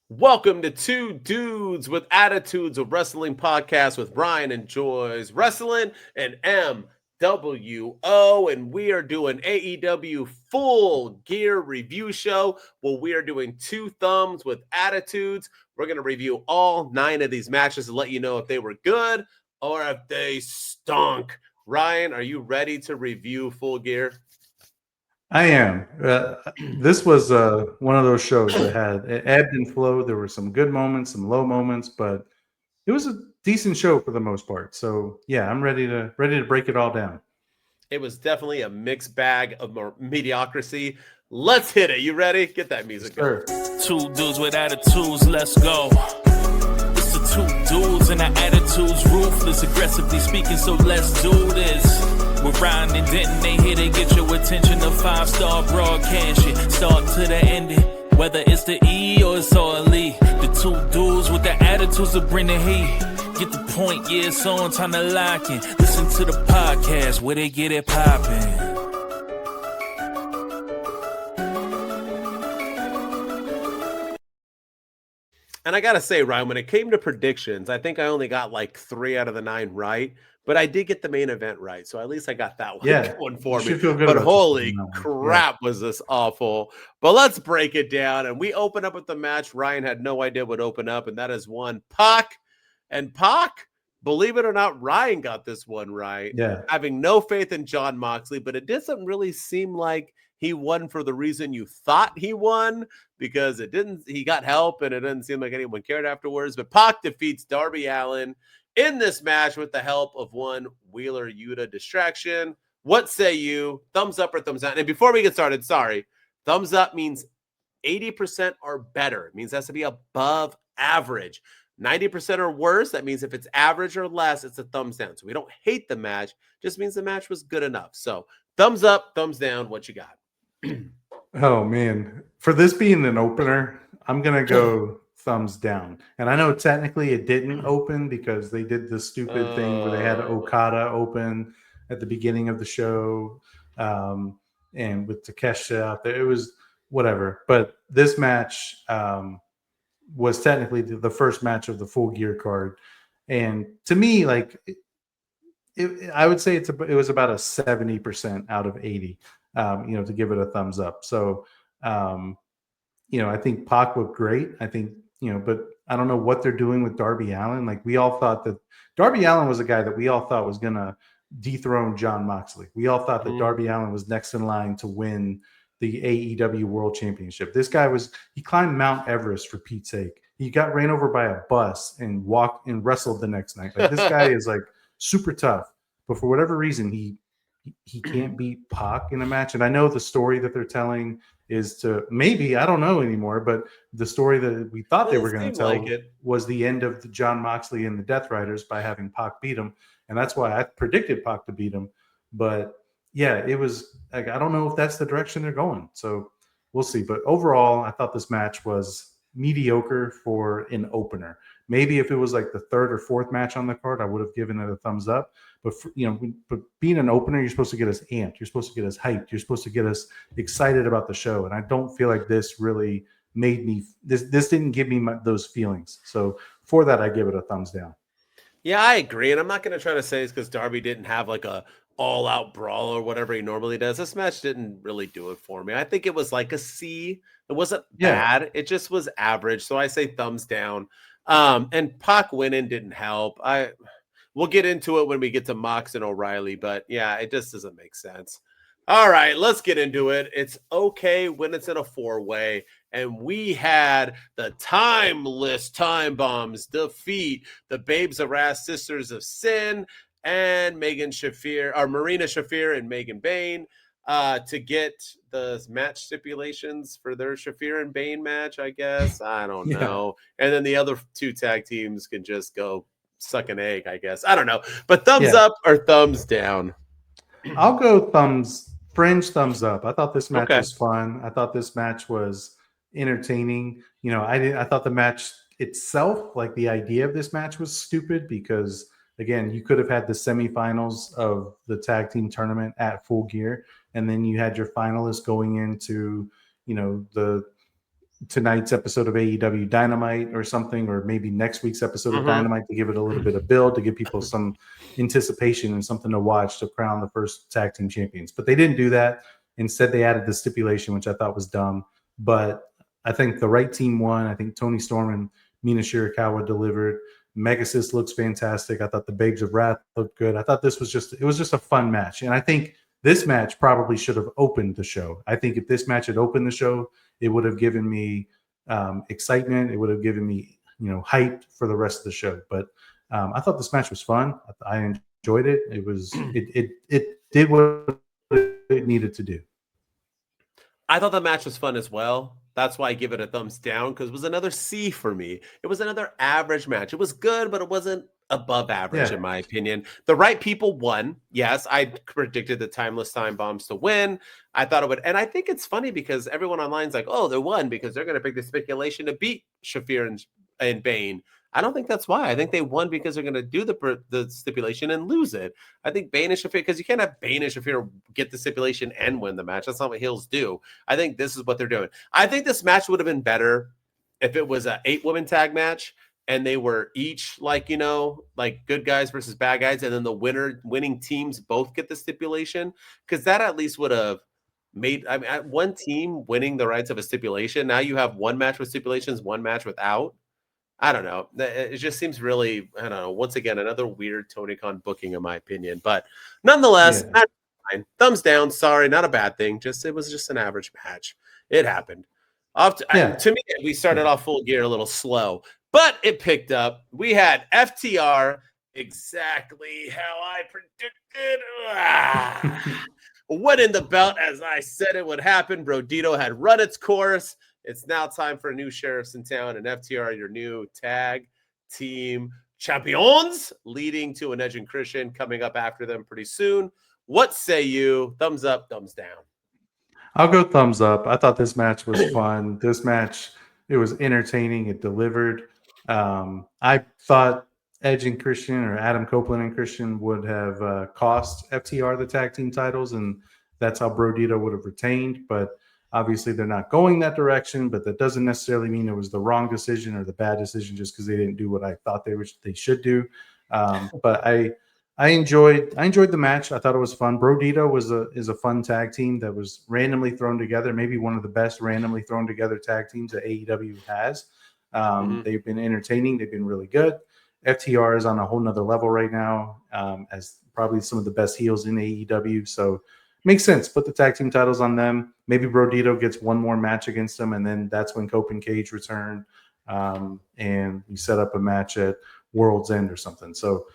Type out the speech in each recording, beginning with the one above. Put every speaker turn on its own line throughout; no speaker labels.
Welcome to Two Dudes with Attitudes, a wrestling podcast with Brian and Joy's Wrestling and MWO. And we are doing AEW Full Gear review show. Well, we are doing Two Thumbs with Attitudes. We're going to review all 9 of these matches to let you know if they were good or if they stunk. Ryan, are you ready to review Full Gear?
I am. This was one of those shows that had it ebbed and flowed. There were some good moments, some low moments, but it was a decent show for the most part. So yeah, I'm ready to break it all down.
It was definitely a mixed bag of mediocrity. Let's hit it. You ready? Get that music going.
Two dudes with attitudes, let's go. It's the two dudes and our attitudes ruthless, aggressively speaking, so let's do this. We're Ryan and Denton, they here to get your attention. A 5-star broadcast shit, start to the ending. Whether it's the E or it's all E. The two dudes with the attitudes that bring the heat. Get the point, yeah, it's on, time to lock in. Listen to the podcast where they get it poppin'.
And I got to say, Ryan, when it came to predictions, I think I only got like 3 out of the 9 right, but I did get the main event right. So at least I got that one going for me. But holy crap, was this awful. But let's break it down. And we open up with the match Ryan had no idea would open up, and that is one Pac. And Pac, believe it or not, Ryan got this one right.
Yeah.
Having no faith in Jon Moxley, but it doesn't really seem like he won for the reason you thought he won, because he got help and it didn't seem like anyone cared afterwards. But Pac defeats Darby Allin in this match with the help of one Wheeler Yuta distraction. What say you? Thumbs up or thumbs down? And before we get started, sorry, thumbs up means 80% or better. It means it has to be above average. 90% or worse, that means if it's average or less, it's a thumbs down. So we don't hate the match, just means the match was good enough. So thumbs up, thumbs down, what you got?
Oh man, for this being an opener, I'm gonna go thumbs down. And I know technically it didn't open because they did the stupid thing where they had Okada open at the beginning of the show, and with Takeshita out there, it was whatever. But this match was technically the first match of the Full Gear card, and to me, like, I would say it was about a 70% out of 80. To give it a thumbs up. So, I think Pac looked great. I think, but I don't know what they're doing with Darby Allin. Like, we all thought that Darby Allin was a guy that we all thought was going to dethrone Jon Moxley. We all thought that Darby Allin was next in line to win the AEW World Championship. This guy he climbed Mount Everest, for Pete's sake. He got ran over by a bus and walked and wrestled the next night. Like, this guy is like super tough, but for whatever reason, he can't beat Pac in a match. And I know the story that they're telling is to maybe, I don't know anymore, but the story that we thought they were going to tell was the end of the Jon Moxley and the Death Riders by having Pac beat him. And that's why I predicted Pac to beat him. But yeah, it was like, I don't know if that's the direction they're going. So we'll see. But overall, I thought this match was mediocre for an opener. Maybe if it was like the 3rd or 4th match on the card, I would have given it a thumbs up. But but being an opener, you're supposed to get us amped. You're supposed to get us hyped. You're supposed to get us excited about the show. And I don't feel like this really made me. This didn't give me those feelings. So for that, I give it a thumbs down.
Yeah, I agree. And I'm not going to try to say it's because Darby didn't have like a all-out brawl or whatever he normally does. This match didn't really do it for me. I think it was like a C. It wasn't bad. It just was average. So I say thumbs down. And Pac winning didn't help. We'll get into it when we get to Mox and O'Reilly, but yeah, it just doesn't make sense. All right, let's get into it. It's okay when it's in a 4-way, and we had the timeless Time Bombs defeat the Babes of Wrath Sisters of Sin and Marina Shafir and Megan Bayne to get the match stipulations for their Shafir and Bayne match, I guess. I don't know. And then the other 2 tag teams can just go suck an egg, I guess. I don't know. But thumbs up or thumbs down?
I'll go fringe thumbs up. I thought this match was fun. I thought this match was entertaining. I thought the match itself, like the idea of this match, was stupid because, again, you could have had the semifinals of the tag team tournament at Full Gear, and then you had your finalists going into, the tonight's episode of AEW Dynamite or something, or maybe next week's episode of Dynamite to give it a little bit of build, to give people some anticipation and something to watch to crown the first tag team champions. But they didn't do that. Instead, they added the stipulation, which I thought was dumb. But I think the right team won. I think Tony Storm and Mina Shirakawa delivered. Megasis looks fantastic. I thought the Babes of Wrath looked good. I thought it was just a fun match. And I think this match probably should have opened the show. I think if this match had opened the show, it would have given me excitement. It would have given me, hype for the rest of the show. But I thought this match was fun. I enjoyed it. It was it did what it needed to do.
I thought the match was fun as well. That's why I give it a thumbs down, because it was another C for me. It was another average match. It was good, but it wasn't above average, in my opinion. The right people won. Yes, I predicted the Timeless Time Bombs to win. I thought it would. And I think it's funny because everyone online is like, oh, they won because they're going to pick the speculation to beat Shafir and Bane. I don't think that's why. I think they won because they're going to do the stipulation and lose it. I think Bane and Shafir, because you can't have Bane and Shafir get the stipulation and win the match. That's not what heels do. I think this is what they're doing. I think this match would have been better if it was an 8-woman tag match and they were each like good guys versus bad guys, and then the winning teams both get the stipulation, because that at least would have made one team winning the rights of a stipulation. Now you have one match with stipulations, one match without. I don't know. It just seems really, I don't know. Once again, another weird Tony Khan booking, in my opinion. But nonetheless, that's fine. Thumbs down. Sorry, not a bad thing. It was just an average match. It happened. To me, we started off Full Gear a little slow, but it picked up. We had FTR exactly how I predicted. Winning the belt as I said it would happen. Brodito had run its course. It's now time for new sheriffs in town, and FTR, your new tag team champions, leading to an Edge and Christian coming up after them pretty soon. What say you? Thumbs up, thumbs down?
I'll go thumbs up. I thought this match was fun. This match, it was entertaining. It delivered. I thought Edge and Christian, or Adam Copeland and Christian, would have cost FTR the tag team titles, and that's how Brodito would have retained. But obviously, they're not going that direction, but that doesn't necessarily mean it was the wrong decision or the bad decision just because they didn't do what I thought they should do. But I enjoyed the match. I thought it was fun. Brodito is a fun tag team that was randomly thrown together, maybe one of the best randomly thrown together tag teams that AEW has. They've been entertaining. They've been really good. FTR is on a whole nother level right now, as probably some of the best heels in AEW. So makes sense. Put the tag team titles on them. Maybe Brodito gets one more match against them, and then that's when Cope and Cage return, and we set up a match at World's End or something. So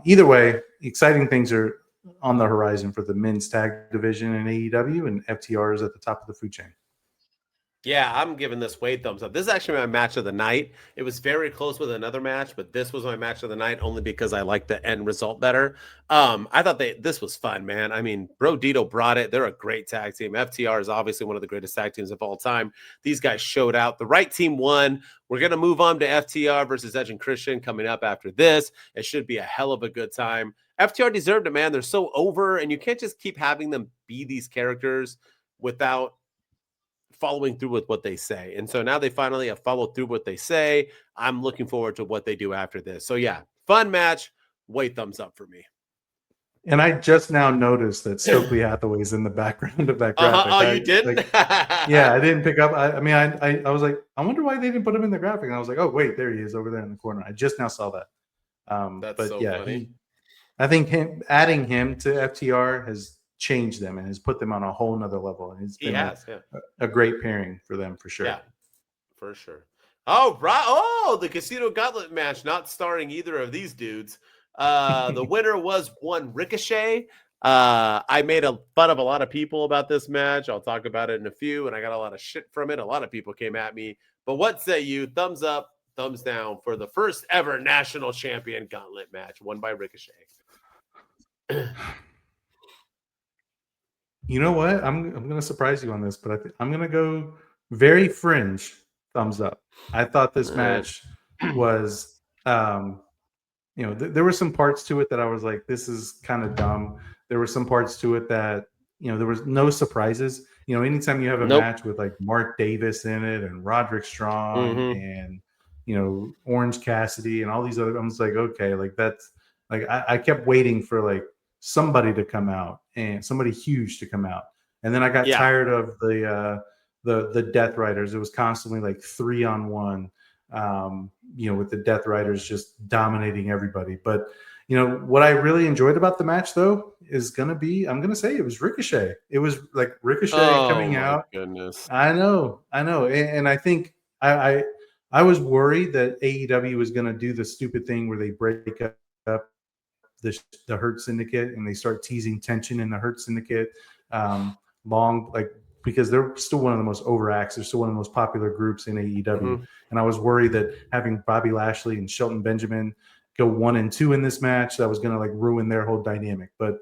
either way, exciting things are on the horizon for the men's tag division in AEW, and FTR is at the top of the food chain.
Yeah, I'm giving this way thumbs up. This is actually my match of the night. It was very close with another match, but this was my match of the night only because I like the end result better. I thought this was fun, man. I mean, Brodito brought it. They're a great tag team. FTR is obviously one of the greatest tag teams of all time. These guys showed out. The right team won. We're going to move on to FTR versus Edge and Christian coming up after this. It should be a hell of a good time. FTR deserved it, man. They're so over, and you can't just keep having them be these characters without following through with what they say. And so now they finally have followed through what they say. I'm looking forward to what they do after this. So yeah, fun match. Way thumbs up for me.
And I just now noticed that Stokely Hathaway's in the background of that graphic.
Oh, you didn't?
Yeah, I didn't pick up. I was like, I wonder why they didn't put him in the graphic. And I was like, oh, wait, there he is over there in the corner. I just now saw that.
That's so funny.
I think adding him to FTR has changed them and has put them on a whole nother level. And it's been a great pairing for them for sure.
Yeah, for sure. Oh, right. Oh, the Casino Gauntlet match, not starring either of these dudes. The winner was one Ricochet. I made fun of a lot of people about this match. I'll talk about it in a few, and I got a lot of shit from it. A lot of people came at me. But what say you? Thumbs up, thumbs down for the first ever national champion gauntlet match won by Ricochet.
You know what? I'm going to surprise you on this, but I'm going to go very fringe thumbs up. I thought this match was, there were some parts to it that I was like, this is kind of dumb. There were some parts to it that, there was no surprises. anytime you have a match with like Mark Davis in it and Roderick Strong and Orange Cassidy and all these other, I'm just like, okay, like that's like I kept waiting for like somebody to come out and somebody huge to come out, and then I got tired of the Death Riders. It was constantly like 3-on-1, with the Death Riders just dominating everybody. But what I really enjoyed about the match though is I'm gonna say it was Ricochet. It was like Ricochet coming out.
Goodness.
I know, and I think I was worried that AEW was gonna do the stupid thing where they break up the Hurt Syndicate and they start teasing tension in the Hurt Syndicate because they're still one of the most overacts. They're still one of the most popular groups in AEW. And I was worried that having Bobby Lashley and Shelton Benjamin go 1 and 2 in this match, that was going to like ruin their whole dynamic. But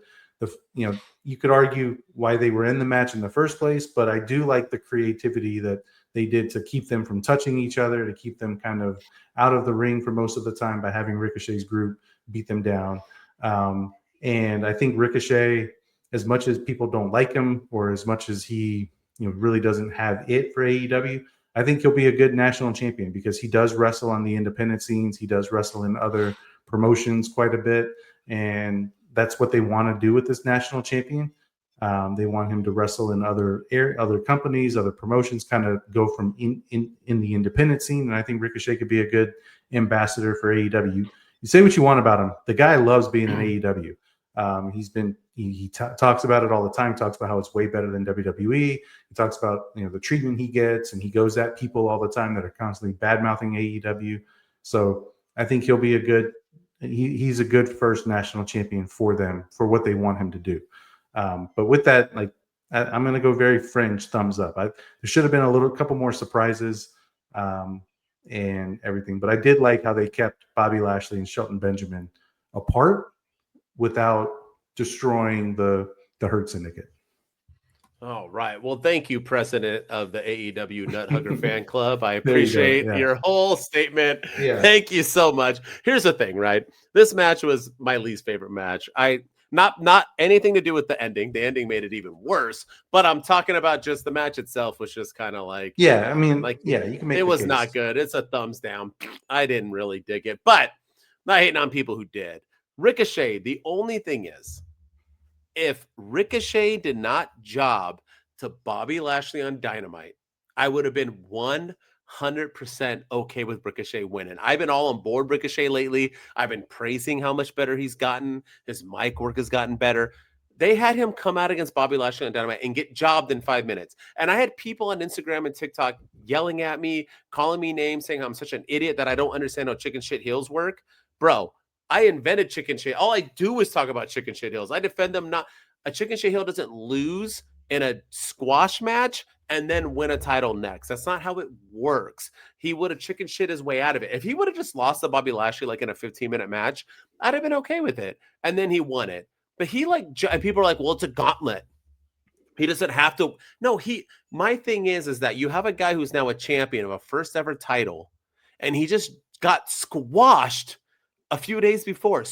you could argue why they were in the match in the first place, but I do like the creativity that they did to keep them from touching each other, to keep them kind of out of the ring for most of the time by having Ricochet's group beat them down. And I think Ricochet, as much as people don't like him or as much as he really doesn't have it for AEW, I think he'll be a good national champion because he does wrestle on the independent scenes. He does wrestle in other promotions quite a bit. And that's what they want to do with this national champion. They want him to wrestle in other companies, other promotions, kind of go from in the independent scene. And I think Ricochet could be a good ambassador for AEW. You say what you want about him. The guy loves being in AEW. He talks about it all the time. Talks about how it's way better than WWE. He talks about the treatment he gets, and he goes at people all the time that are constantly bad mouthing AEW. So I think he'll be he's a good first national champion for them for what they want him to do. But with that, like I'm going to go very fringe thumbs up. There should have been a couple more surprises and everything, but I did like how they kept Bobby Lashley and Shelton Benjamin apart without destroying the Hurt Syndicate.
All right. Well, thank you, President of the AEW Nut Hugger Fan Club. I appreciate your whole statement. Yeah. Thank you so much. Here's the thing, right? This match was my least favorite match. Not anything to do with the ending. The ending made it even worse. But I'm talking about just the match itself was just kind of like,
you can make it
was not good. It's a thumbs down. I didn't really dig it, but not hating on people who did. Ricochet, the only thing is, if Ricochet did not job to Bobby Lashley on Dynamite, I would have been 100% okay with Ricochet winning. I've been all on board Ricochet lately. I've been praising how much better he's gotten. His mic work has gotten better. They had him come out against Bobby Lashley on Dynamite and get jobbed in 5 minutes. And I had people on Instagram and TikTok yelling at me, calling me names, saying I'm such an idiot that I don't understand how chicken shit heels work. Bro, I invented chicken shit. All I do is talk about chicken shit heels. I defend them. Not a chicken shit heel doesn't lose in a squash match and then win a title next. That's not how it works. He would have chicken shit his way out of it. If he would have just lost to Bobby Lashley like in a 15-minute match, I'd have been okay with it. And then he won it. But and people are like, well, it's a gauntlet. He doesn't have to. No, my thing is that you have a guy who's now a champion of a first ever title, and he just got squashed a few days before,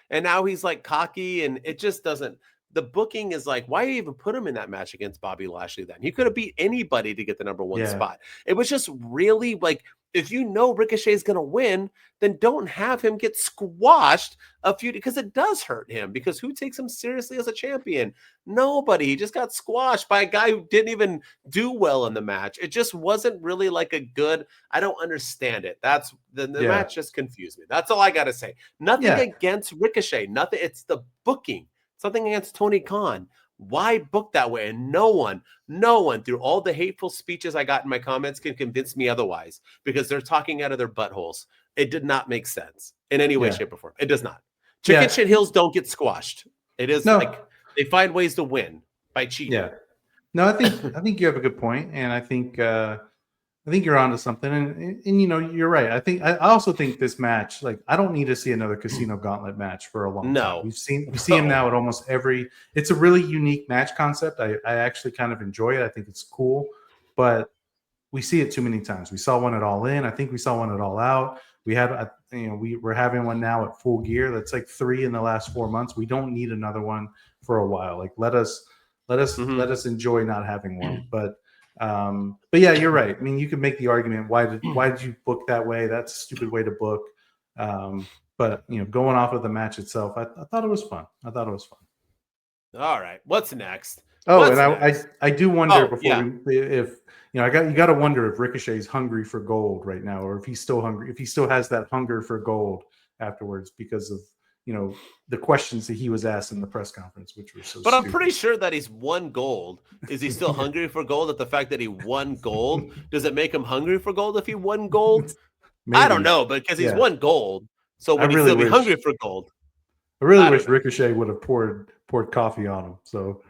and now he's like cocky, and it just doesn't. The booking is like, why even put him in that match against Bobby Lashley then? He could have beat anybody to get the number one spot. It was just really like, if you know Ricochet is going to win, then don't have him get squashed because it does hurt him, because who takes him seriously as a champion? Nobody. He just got squashed by a guy who didn't even do well in the match. It just wasn't really like I don't understand it. That's the match just confused me. That's all I got to say. Nothing against Ricochet. Nothing. It's the booking. Something against Tony Khan. Why book that way? And no one through all the hateful speeches I got in my comments can convince me otherwise, because they're talking out of their buttholes. It did not make sense in any way, shape, or form. It does not. Chicken shit heels don't get squashed. It is like they find ways to win by cheating.
Yeah. No, I think you have a good point, and I think you're onto something, and you're right. I also think this match, like, I don't need to see another Casino Gauntlet match for a long time. We see him now at almost every. It's a really unique match concept. I actually kind of enjoy it. I think it's cool, but we see it too many times. We saw one at All In. I think we saw one at All Out. We had, we're having one now at Full Gear. That's like 3 in the last 4 months. We don't need another one for a while. Like, let us Let us enjoy not having one. But yeah, you're right. I mean, you could make the argument, why did you book that way? That's a stupid way to book. But going off of the match itself, I thought it was fun.
All right, what's next?
I do wonder if you got to wonder if Ricochet's hungry for gold right now, or if he's still hungry, if he still has that hunger for gold afterwards because of the questions that he was asked in the press conference, which were so. But
I'm pretty sure that he's won gold. Is he still hungry for gold? At the fact that he won gold, does it make him hungry for gold if he won gold? Maybe. I don't know, but because he's won gold, so would he still be hungry for gold?
I really wish Ricochet would have poured coffee on him. So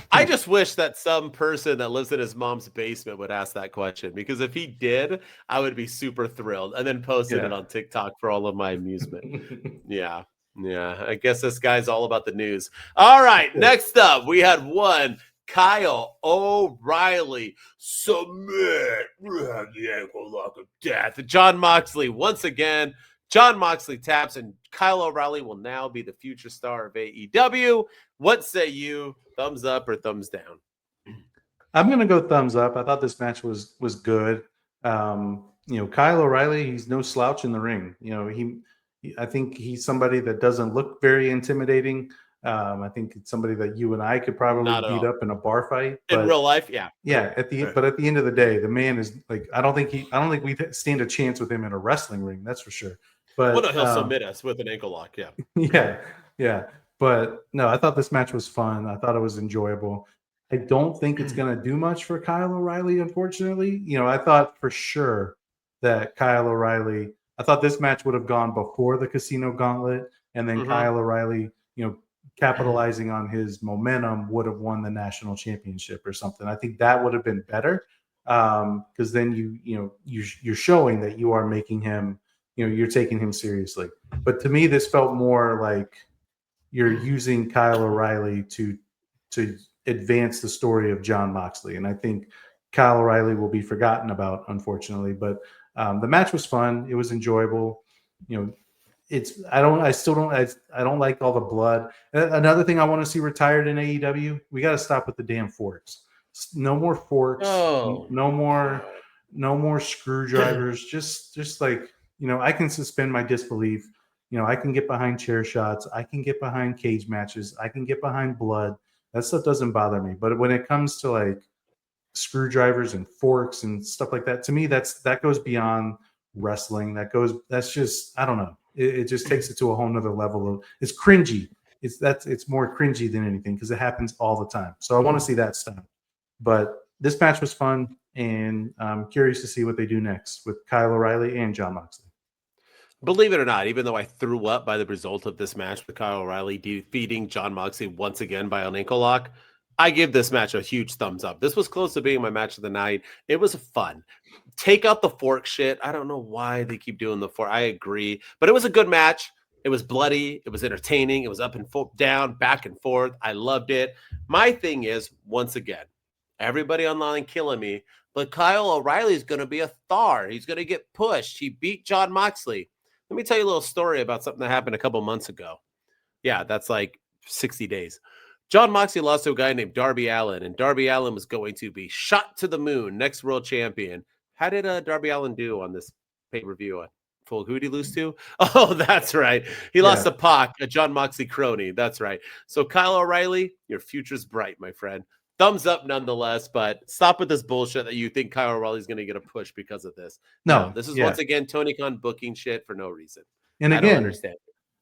I just wish that some person that lives in his mom's basement would ask that question, because if he did, I would be super thrilled, and then posted it on TikTok for all of my amusement. Yeah. I guess this guy's all about the news. All right, next up, we had one Kyle O'Reilly submit the ankle lock of death. Jon Moxley once again. Jon Moxley taps, and Kyle O'Reilly will now be the future star of AEW. What say you? Thumbs up or thumbs down?
I'm going to go thumbs up. I thought this match was good. Kyle O'Reilly, he's no slouch in the ring. I think he's somebody that doesn't look very intimidating. I think it's somebody that you and I could probably beat up in a bar fight.
But, in real life, yeah.
Yeah, but at the end of the day, the man is like, I don't think we stand a chance with him in a wrestling ring, that's for sure. But
he'll submit us with an ankle lock,
yeah. Yeah. But no, I thought this match was fun. I thought it was enjoyable. I don't think it's going to do much for Kyle O'Reilly, unfortunately. I thought for sure that Kyle O'Reilly, I thought this match would have gone before the Casino Gauntlet, and then Kyle O'Reilly, capitalizing on his momentum, would have won the national championship or something. I think that would have been better, because then you're showing that you are making him, you're taking him seriously. But to me, this felt more like you're using Kyle O'Reilly to advance the story of Jon Moxley, and I think Kyle O'Reilly will be forgotten about, unfortunately. But the match was fun. It was enjoyable. I don't like all the blood. Another thing I want to see retired in AEW, we got to stop with the damn forks. No more forks. No more screwdrivers. Just like, I can suspend my disbelief. I can get behind chair shots. I can get behind cage matches. I can get behind blood. That stuff doesn't bother me. But when it comes to like screwdrivers and forks and stuff like that, to me, that goes beyond wrestling. That's just, I don't know. It just takes it to a whole nother level of, it's cringy. It's more cringy than anything, because it happens all the time. So I want to see that stop. But this match was fun, and I'm curious to see what they do next with Kyle O'Reilly and Jon Moxley.
Believe it or not, even though I threw up by the result of this match with Kyle O'Reilly defeating Jon Moxley once again by an ankle lock, I give this match a huge thumbs up. This was close to being my match of the night. It was fun. Take out the fork shit. I don't know why they keep doing the fork. I agree. But it was a good match. It was bloody. It was entertaining. It was up and down, back and forth. I loved it. My thing is, once again, everybody online killing me, but Kyle O'Reilly is going to be a star. He's going to get pushed. He beat Jon Moxley. Let me tell you a little story about something that happened a couple months ago. Yeah, that's like 60 days. Jon Moxley lost to a guy named Darby Allin, and Darby Allin was going to be shot to the moon, next world champion. How did Darby Allin do on this pay-per-view? Who did he lose to? Oh, that's right. He lost to Pac, a Jon Moxley crony. That's right. So Kyle O'Reilly, your future's bright, my friend. Thumbs up nonetheless, but stop with this bullshit that you think Kyle O'Reilly's going to get a push because of this. No, this is once again Tony Khan booking shit for no reason.
And
I don't understand.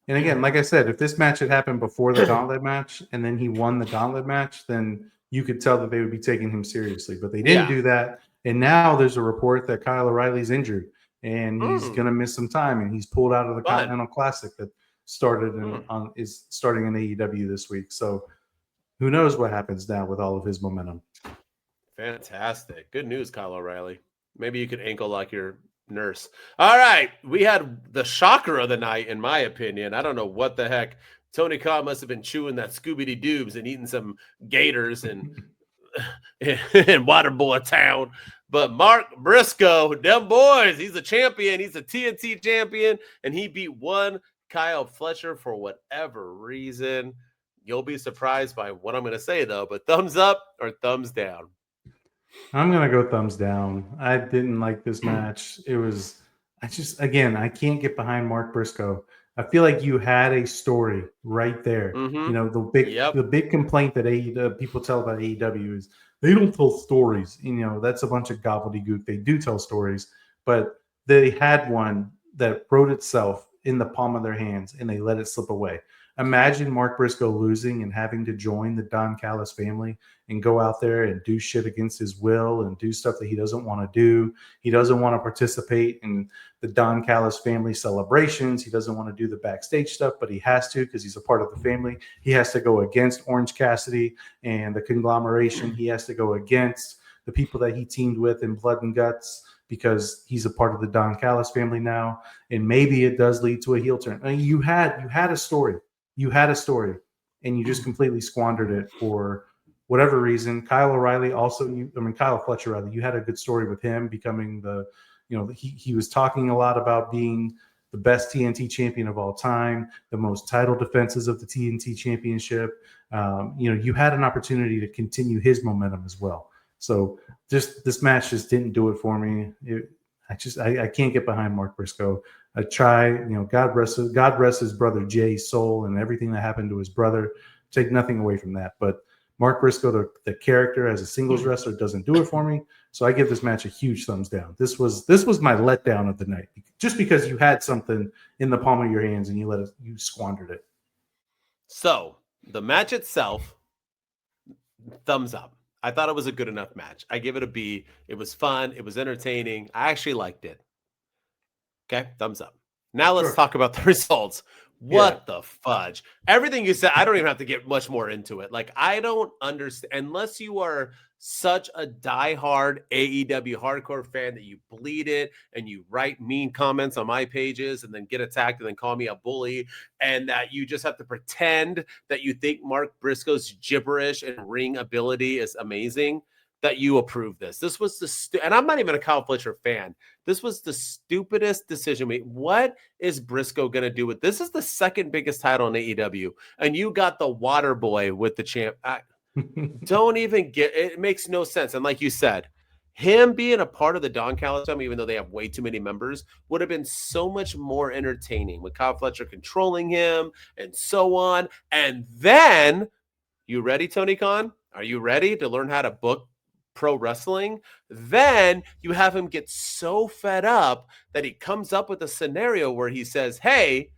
And again, like I said, if this match had happened before the Gauntlet match and then he won the Gauntlet match, then you could tell that they would be taking him seriously. But they didn't do that. And now there's a report that Kyle O'Reilly's injured and he's going to miss some time, and he's pulled out of the Continental Classic that started is starting in AEW this week. So who knows what happens now with all of his momentum.
Fantastic. Good news, Kyle O'Reilly. Maybe you could ankle lock your nurse. All right. We had the shocker of the night, in my opinion. I don't know what the heck. Tony Khan must have been chewing that Scooby-Doo and eating some gators and in Waterboy Town. But Mark Briscoe, them boys, he's a champion. He's a TNT champion, and he beat one Kyle Fletcher for whatever reason. You'll be surprised by what I'm going to say, though. But thumbs up or thumbs down?
I'm going to go thumbs down. I didn't like this match. I can't get behind Mark Briscoe. I feel like you had a story right there.
Mm-hmm.
You know, the big complaint that people tell about AEW is they don't tell stories. You know, that's a bunch of gobbledygook. They do tell stories, but they had one that wrote itself in the palm of their hands and they let it slip away. Imagine Mark Briscoe losing and having to join the Don Callis family and go out there and do shit against his will and do stuff that he doesn't want to do. He doesn't want to participate in the Don Callis family celebrations. He doesn't want to do the backstage stuff, but he has to because he's a part of the family. He has to go against Orange Cassidy and the conglomeration. He has to go against the people that he teamed with in Blood and Guts because he's a part of the Don Callis family now. And maybe it does lead to a heel turn. I mean, you had a story. You had a story, and you just completely squandered it for whatever reason. Kyle Fletcher, rather. You had a good story with him becoming he was talking a lot about being the best TNT champion of all time, the most title defenses of the TNT Championship. You had an opportunity to continue his momentum as well. So this match just didn't do it for me. I can't get behind Mark Briscoe. I try, God rest his brother Jay's soul and everything that happened to his brother. Take nothing away from that. But Mark Briscoe, the character as a singles wrestler, doesn't do it for me. So I give this match a huge thumbs down. This was my letdown of the night, just because you had something in the palm of your hands and you squandered it.
So the match itself, thumbs up. I thought it was a good enough match. I give it a B. It was fun. It was entertaining. I actually liked it. Okay, thumbs up. Now let's talk about the results. What the fudge? Everything you said, I don't even have to get much more into it. Like, I don't understand, unless you are such a diehard AEW hardcore fan that you bleed it and you write mean comments on my pages and then get attacked and then call me a bully, and that you just have to pretend that you think Mark Briscoe's gibberish and ring ability is amazing, that you approve this. This was and I'm not even a Kyle Fletcher fan. This was the stupidest decision. What is Briscoe going to do with this? Is the second biggest title in AEW, and you got the water boy with the champ. Don't even get it. Makes no sense. And like you said, him being a part of the Don Callis family, even though they have way too many members, would have been so much more entertaining with Kyle Fletcher controlling him and so on. And then, you ready, Tony Khan? Are you ready to learn how to book pro wrestling? Then you have him get so fed up that he comes up with a scenario where he says, hey,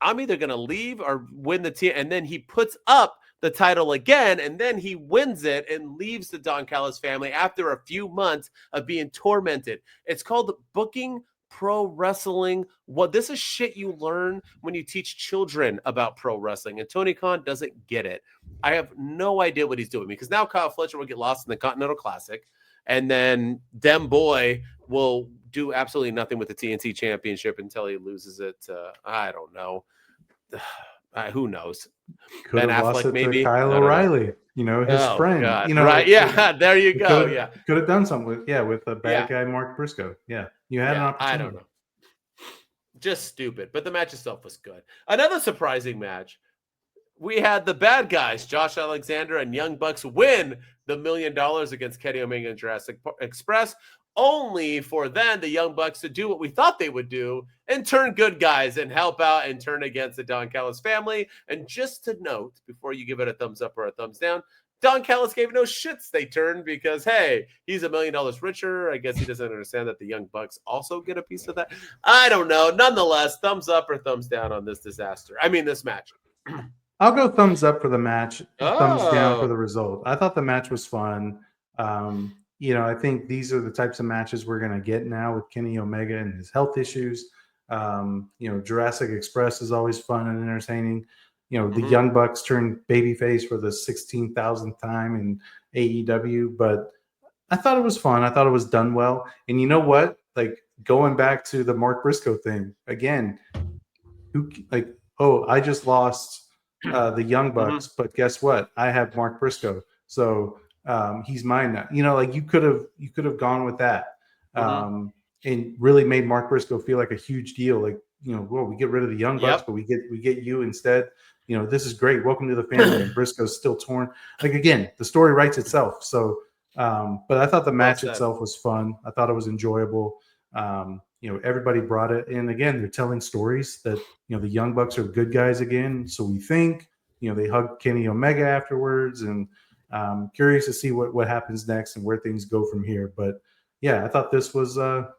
I'm either going to leave or win the team. And then he puts up the title again, and then he wins it and leaves the Don Callis family after a few months of being tormented. It's called booking pro wrestling. This is shit you learn when you teach children about pro wrestling, and Tony Khan doesn't get it. I have no idea what he's doing, because now Kyle Fletcher will get lost in the Continental Classic, and then Dem Boy will do absolutely nothing with the TNT Championship until he loses it. I don't know. Who knows?
Could have lost it maybe to Kyle O'Reilly, his friend.
God. Right? Yeah, there you go.
Could have done something with the bad guy Mark Briscoe. Yeah, you had an opportunity.
I don't know. Just stupid, but the match itself was good. Another surprising match. We had the bad guys, Josh Alexander and Young Bucks, win the $1 million against Kenny Omega and Jurassic Express, only for then the Young Bucks to do what we thought they would do and turn good guys and help out and turn against the Don Callis family. And just to note, before you give it a thumbs up or a thumbs down, Don Callis gave no shits they turned, because, hey, he's $1 million richer. I guess he doesn't understand that the Young Bucks also get a piece of that. I don't know. Nonetheless, thumbs up or thumbs down on this match.
I'll go thumbs up for the match, thumbs down for the result. I thought the match was fun. I think these are the types of matches we're going to get now with Kenny Omega and his health issues. Jurassic Express is always fun and entertaining. The Young Bucks turned babyface for the 16,000th time in AEW, but I thought it was fun. I thought it was done well. And you know what? Like, going back to the Mark Briscoe thing again, I just lost the Young Bucks, but guess what? I have Mark Briscoe, so he's mine now. You could have gone with that and really made Mark Briscoe feel like a huge deal. Like, we get rid of the Young Bucks, but we get you instead. this is great. Welcome to the family. And Briscoe's still torn. Like, again, the story writes itself. So, but I thought the match itself was fun. I thought it was enjoyable. Everybody brought it in. Again, they're telling stories that, the Young Bucks are good guys again. So we think, they hugged Kenny Omega afterwards, and curious to see what happens next and where things go from here. But yeah, I thought this was a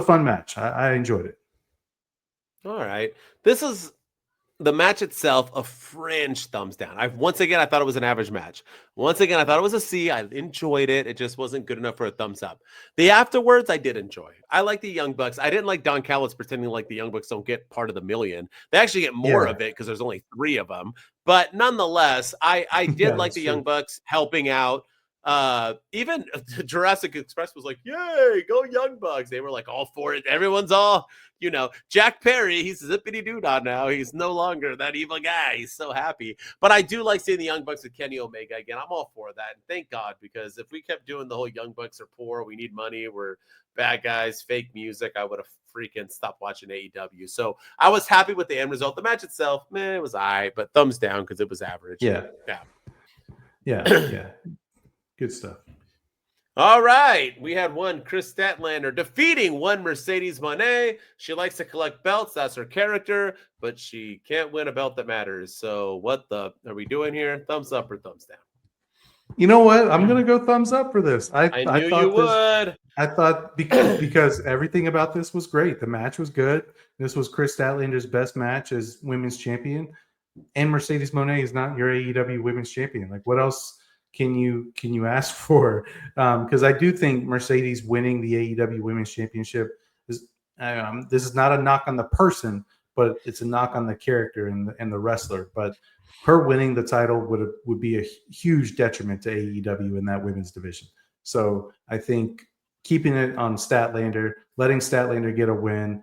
fun match. I enjoyed it.
All right. This is the match itself, a fringe thumbs down. I thought it was an average match. Once again, I thought it was a C. I enjoyed it. It just wasn't good enough for a thumbs up. The afterwards, I did enjoy. I like the Young Bucks. I didn't like Don Callis pretending like the Young Bucks don't get part of the million. They actually get more of it because there's only 3 of them. But nonetheless, I did like the Young Bucks helping out. Even Jurassic Express was like, yay, go Young Bucks. They were like all for it. Everyone's all, Jack Perry, he's zippity doo-dah now. He's no longer that evil guy. He's so happy. But I do like seeing the Young Bucks with Kenny Omega again. I'm all for that. And thank God, because if we kept doing the whole Young Bucks are poor, we need money, we're bad guys, fake music, I would have freaking stopped watching AEW. So I was happy with the end result. The match itself, it was all right, but thumbs down because it was average.
Yeah. Good stuff.
All right. We had one Chris Statlander defeating one Mercedes Moné. She likes to collect belts. That's her character, but she can't win a belt that matters. So what are we doing here? Thumbs up or thumbs down?
You know what? I'm going to go thumbs up for this.
I knew you would.
I thought because everything about this was great. The match was good. This was Chris Statlander's best match as women's champion. And Mercedes Moné is not your AEW women's champion. Like, what else can you ask for? Because I do think Mercedes winning the AEW Women's Championship is this is not a knock on the person, but it's a knock on the character and the wrestler. But her winning the title would be a huge detriment to AEW in that women's division. So I think keeping it on Statlander, letting Statlander get a win,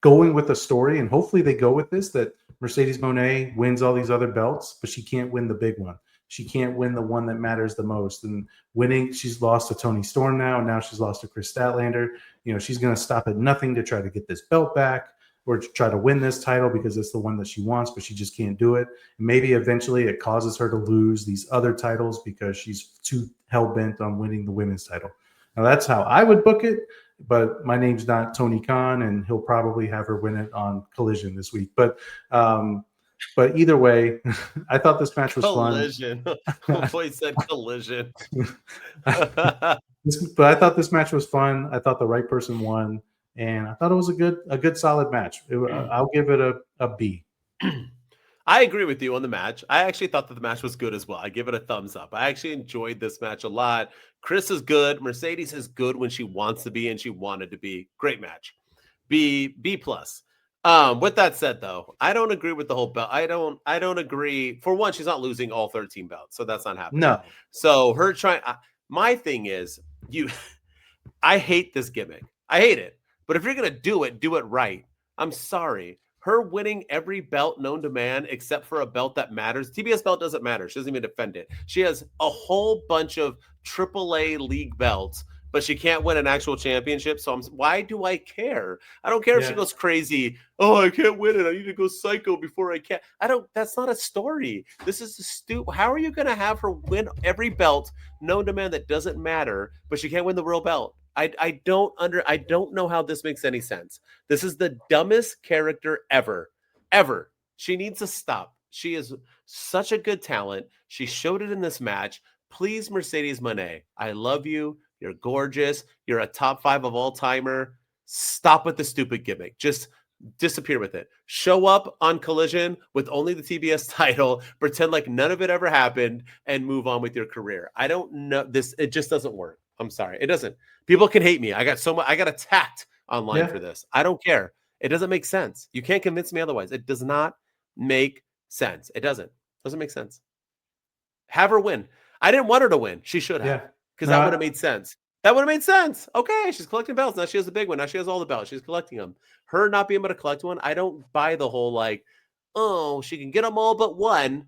going with the story, and hopefully they go with this, that Mercedes Moné wins all these other belts, but she can't win the big one. She can't win the one that matters the most. And winning, she's lost to Toni Storm now, and now she's lost to Chris Statlander. She's going to stop at nothing to try to get this belt back or to try to win this title because it's the one that she wants, but she just can't do it. And maybe eventually it causes her to lose these other titles because she's too hell-bent on winning the women's title. Now, that's how I would book it, but my name's not Tony Khan, and he'll probably have her win it on Collision this week. But either way, I thought this match was
Collision. fun. Boy said Collision.
But I thought this match was fun. I thought the right person won, and I thought it was a good solid match. I'll give it a B.
I agree with you on the match. I actually thought that the match was good as well. I give it a thumbs up. I actually enjoyed this match a lot. Chris is good. Mercedes is good when she wants to be and she wanted to be. Great match. B+. With that said, though, I don't agree with the whole belt. I don't agree. For one, she's not losing all 13 belts, so that's not happening.
No.
So her trying. My thing is, I hate this gimmick. I hate it. But if you're gonna do it right. I'm sorry. Her winning every belt known to man except for a belt that matters. TBS belt doesn't matter. She doesn't even defend it. She has a whole bunch of AAA league belts, but she can't win an actual championship. So why do I care? I don't care if she goes crazy. Oh, I can't win it. I need to go psycho before I can. That's not a story. This is stupid. How are you going to have her win every belt known to man that doesn't matter, but she can't win the real belt? I don't know how this makes any sense. This is the dumbest character ever. She needs to stop. She is such a good talent. She showed it in this match. Please, Mercedes Moné, I love you. You're gorgeous. You're a top 5 of all timer. Stop with the stupid gimmick. Just disappear with it. Show up on Collision with only the TBS title, pretend like none of it ever happened, and move on with your career. I don't know this. It just doesn't work. I'm sorry. It doesn't. People can hate me. I got attacked online for this. I don't care. It doesn't make sense. You can't convince me otherwise. It does not make sense. It doesn't make sense. Have her win. I didn't want her to win. She should have. Because that would have made sense. That would have made sense. Okay, she's collecting belts. Now she has the big one. Now she has all the belts. She's collecting them. Her not being able to collect one, I don't buy the whole she can get them all but one.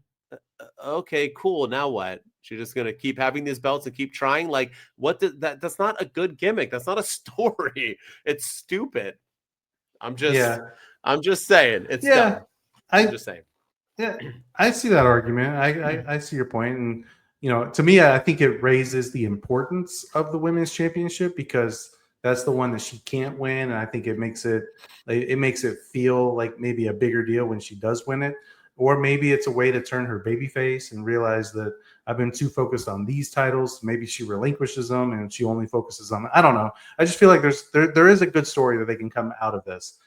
Okay, cool. Now what? She's just going to keep having these belts and keep trying? That's not a good gimmick. That's not a story. It's stupid. I'm just saying. It's dumb. I'm just saying.
Yeah, I see that argument. I see your point, and to me, I think it raises the importance of the women's championship because that's the one that she can't win, and I think it makes it feel like maybe a bigger deal when she does win it, or maybe it's a way to turn her babyface and realize that I've been too focused on these titles. Maybe she relinquishes them and she only focuses on. I don't know. I just feel like there is a good story that they can come out of this.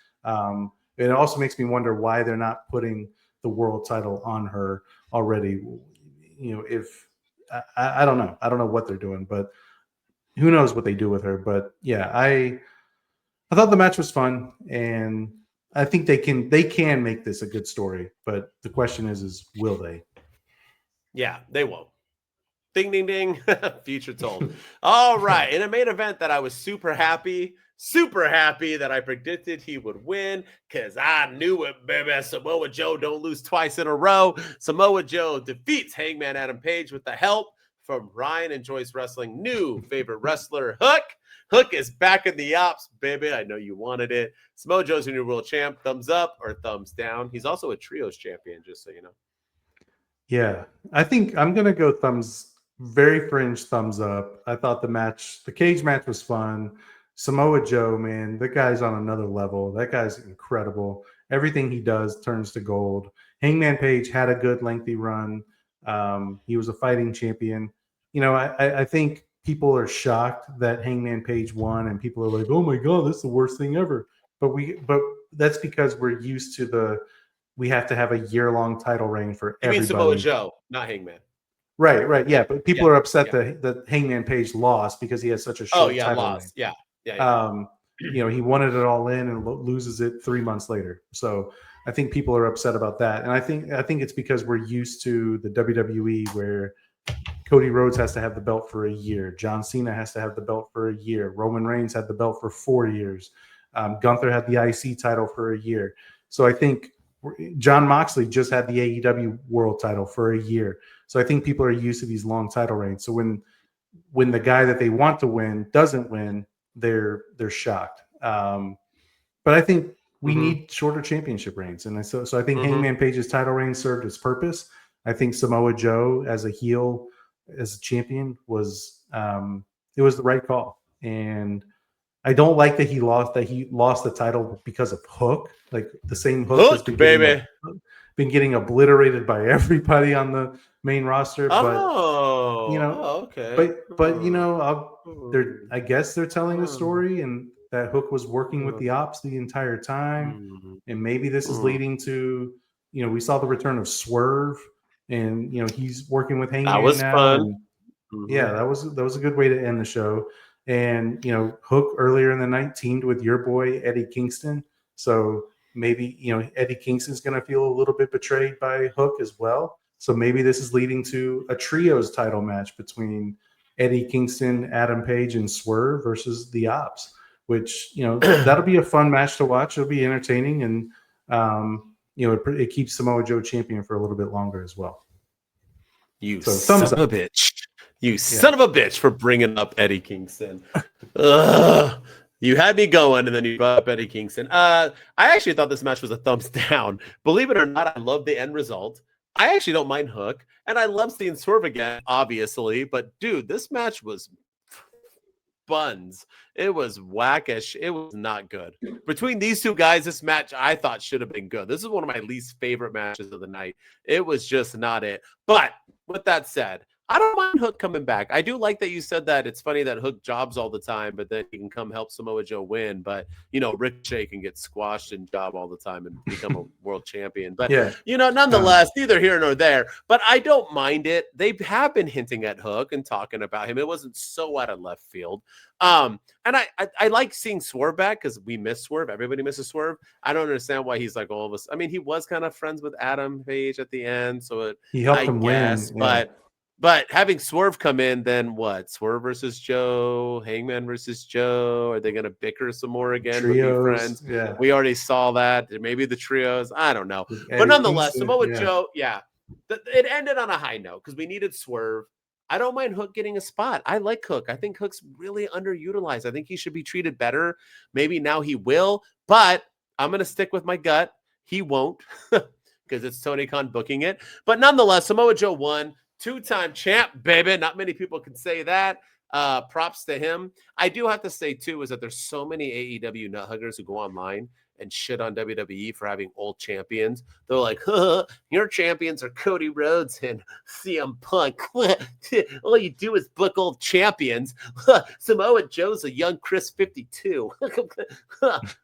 It also makes me wonder why they're not putting the world title on her already. If I don't know. I don't know what they're doing, but who knows what they do with her. But yeah, I thought the match was fun, and I think they can make this a good story. But the question is will they?
Yeah, they won't. Ding, ding, ding. Future told. All right. In a main event that I was super happy that I predicted he would win because I knew it, baby. Samoa Joe don't lose twice in a row. Samoa Joe defeats Hangman Adam Page with the help from Ryan Enjoys Wrestling new favorite wrestler, Hook. Hook is back in the ops, baby. I know you wanted it. Samoa Joe's your new world champ. Thumbs up or thumbs down. He's also a trios champion, just so you know.
Yeah, I think I'm going to go very fringe thumbs up. I thought the cage match was fun. Samoa Joe, man, that guy's on another level. That guy's incredible. Everything he does turns to gold. Hangman Page had a good lengthy run. He was a fighting champion. I think people are shocked that Hangman Page won, and people are like, "Oh my god, that's the worst thing ever." But that's because we're used to we have to have a year-long title reign for everybody.
You mean Samoa Joe, not Hangman.
Right. Yeah, but people are upset that Hangman Page lost because he has such a short title reign.
Yeah.
He wanted it all in and loses it 3 months later. So I think people are upset about that, and I think it's because we're used to the WWE where Cody Rhodes has to have the belt for a year, John Cena has to have the belt for a year, Roman Reigns had the belt for 4 years, Gunther had the IC title for a year. So I think Jon Moxley just had the AEW world title for a year. So I think people are used to these long title reigns. So when the guy that they want to win doesn't win, they're shocked. But I think we need shorter championship reigns. And so I think Hangman Page's title reign served its purpose. I think Samoa Joe as a heel, as a champion was it was the right call. And I don't like that he lost the title because of Hook. Like the same Hook has been getting obliterated by everybody on the main roster. But okay. But I guess they're telling a story, and that Hook was working with the ops the entire time. And maybe this is leading to, we saw the return of Swerve, and he's working with Hangman now. That was fun. Yeah, that was a good way to end the show. And Hook earlier in the night teamed with your boy Eddie Kingston, so maybe Eddie Kingston's going to feel a little bit betrayed by Hook as well. So maybe this is leading to a trios title match between Eddie Kingston, Adam Page, and Swerve versus the Ops, which that'll be a fun match to watch. It'll be entertaining, and it keeps Samoa Joe champion for a little bit longer as well.
Son of a bitch. Son of a bitch for bringing up Eddie Kingston. You had me going, and then you brought up Eddie Kingston. I actually thought this match was a thumbs down. Believe it or not, I love the end result. I actually don't mind Hook, and I love seeing Swerve again, obviously. But, dude, this match was buns. It was wackish. It was not good. Between these two guys, this match I thought should have been good. This is one of my least favorite matches of the night. It was just not it. But with that said, I don't mind Hook coming back. I do like that you said that. It's funny that Hook jobs all the time, but then he can come help Samoa Joe win. But, Ricochet can get squashed and job all the time and become a world champion. But, nonetheless, neither here nor there. But I don't mind it. They have been hinting at Hook and talking about him. It wasn't so out of left field. And I like seeing Swerve back because we miss Swerve. Everybody misses Swerve. I don't understand why he's like all of us. I mean, he was kind of friends with Adam Page at the end. So
he helped him win.
Yeah. But having Swerve come in, then what? Swerve versus Joe, Hangman versus Joe. Are they going to bicker some more again?
Trios,
with friends?
Yeah.
We already saw that. Maybe the trios. I don't know. But nonetheless, Samoa Joe, it ended on a high note because we needed Swerve. I don't mind Hook getting a spot. I like Hook. I think Hook's really underutilized. I think he should be treated better. Maybe now he will. But I'm going to stick with my gut. He won't. because it's Tony Khan booking it. But nonetheless, Samoa Joe won. 2-time champ, baby. Not many people can say that. Props to him. I do have to say, too, is that there's so many AEW nut huggers who go online and shit on WWE for having old champions. They're like, your champions are Cody Rhodes and CM Punk. All you do is book old champions. Samoa Joe's a young Chris 52.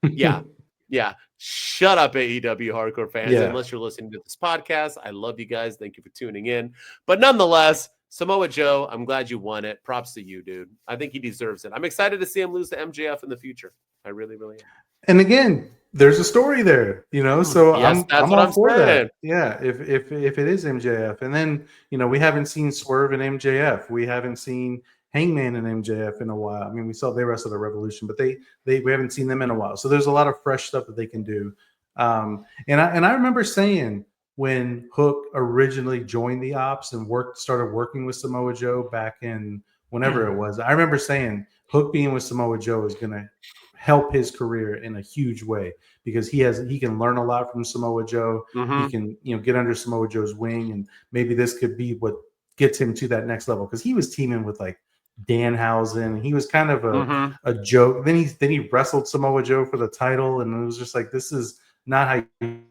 Yeah. Shut up, AEW hardcore fans, unless you're listening to this podcast. I love you guys. Thank you for tuning in. But nonetheless, Samoa Joe, I'm glad you won it. Props to you, dude. I think he deserves it. I'm excied to see him lose to MJF in the future. I really, really am.
And again, there's a story there, so
yes,
I'm all for that. Yeah, if it is MJF. And then, we haven't seen Swerve and MJF. We haven't seen Hangman and MJF in a while. I mean, we saw they wrestled at Revolution, but we haven't seen them in a while. So there's a lot of fresh stuff that they can do. And I remember saying when Hook originally joined the Ops and started working with Samoa Joe back in whenever it was, I remember saying Hook being with Samoa Joe is going to help his career in a huge way because he can learn a lot from Samoa Joe. He can, get under Samoa Joe's wing, and maybe this could be what gets him to that next level, because he was teaming with like Danhausen. He was kind of a joke. Then he wrestled Samoa Joe for the title, and it was just like, this is not how you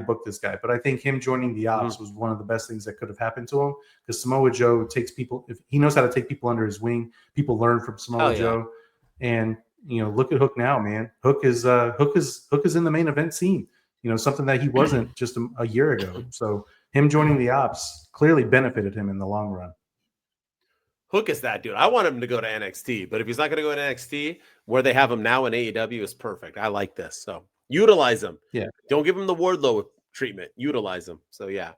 book this guy. But I think him joining the Ops was one of the best things that could have happened to him, because Samoa Joe takes people, if he knows how to take people under his wing, people learn from Samoa Joe. And look at Hook now, man. Hook is in the main event scene. Something that he wasn't just a year ago. So him joining the Ops clearly benefited him in the long run.
Hook is that dude. I want him to go to NXT, but if he's not going to go to NXT, where they have him now in AEW is perfect. I like this. So utilize him. Yeah. Don't give him the Wardlow treatment. Utilize him. So yeah.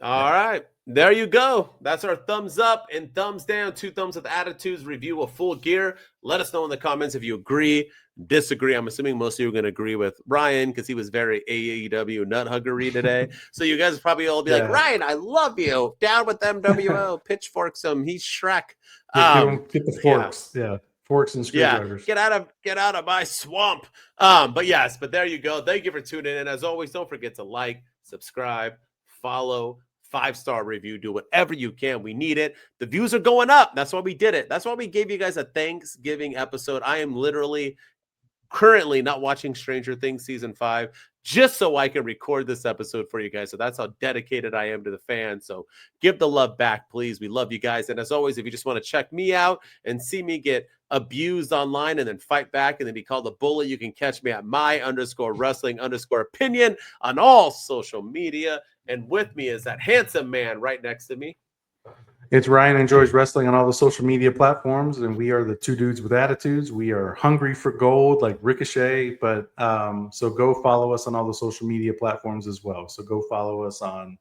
All right. There you go. That's our thumbs up and thumbs down. 2 thumbs with attitudes review of Full Gear. Let us know in the comments if you agree, disagree. I'm assuming most of you are going to agree with Ryan because he was very AEW nut huggery today. So you guys probably all be like, Ryan, I love you. Down with MWO. Pitchforks him. He's Shrek.
Get the forks. Yeah. Forks and screwdrivers.
Get out of my swamp. But there you go. Thank you for tuning in. As always, don't forget to like, subscribe, follow, 5-star review, do whatever you can. We need it. The views are going up. That's why we did it. That's why we gave you guys a Thanksgiving episode. I am literally currently not watching Stranger Things season 5 just so I can record this episode for you guys. So that's how dedicated I am to the fans. So give the love back, please. We love you guys. And as always, if you just want to check me out and see me get abused online and then fight back and then be called a bully, you can catch me at my_wrestling_opinion on all social media. And with me is that handsome man right next to me.
It's Ryan Enjoys Wrestling on all the social media platforms, and we are the 2 dudes with attitudes. We are hungry for gold like Ricochet, but so go follow us on all the social media platforms as well. So go follow us on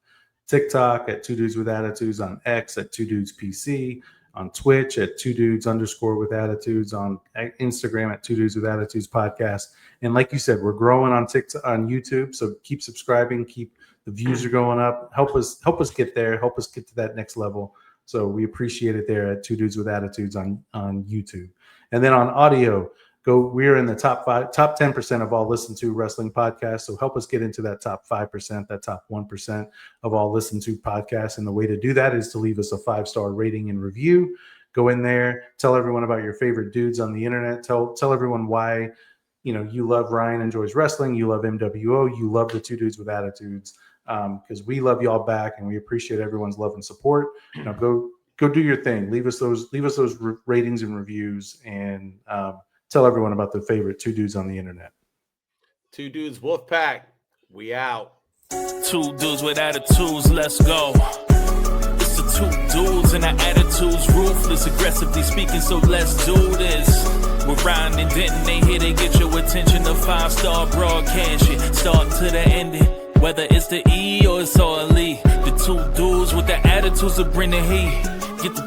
TikTok at 2 dudes with attitudes, on X at 2 dudes PC, on Twitch at 2 dudes_with attitudes, on Instagram at 2 dudes with attitudes podcast. And like you said, we're growing on TikTok, on YouTube. So keep subscribing, the views are going up. Help us get there. Help us get to that next level. So we appreciate it there at 2 dudes with attitudes on YouTube. And then on audio, we're in the top 10% of all listened to wrestling podcasts. So help us get into that top 5%, that top 1% of all listened to podcasts. And the way to do that is to leave us a 5-star rating and review. Go in there, tell everyone about your favorite dudes on the internet. Tell everyone why you love Ryan Enjoys Wrestling, you love MWO, you love the 2 dudes with attitudes. Because we love y'all back and we appreciate everyone's love and support. Go do your thing. Leave us those ratings and reviews, and tell everyone about their favorite 2 dudes on the internet.
2 dudes Wolfpack. We out.
2 dudes with attitudes. Let's go. It's the 2 dudes and our attitudes ruthless, aggressively speaking. So let's do this. We're Ryan and Denton. They here to get your attention. The 5-star broadcast shit. Start to the ending. Whether it's the E or it's all E, the 2 dudes with the attitudes that bring the heat. Get the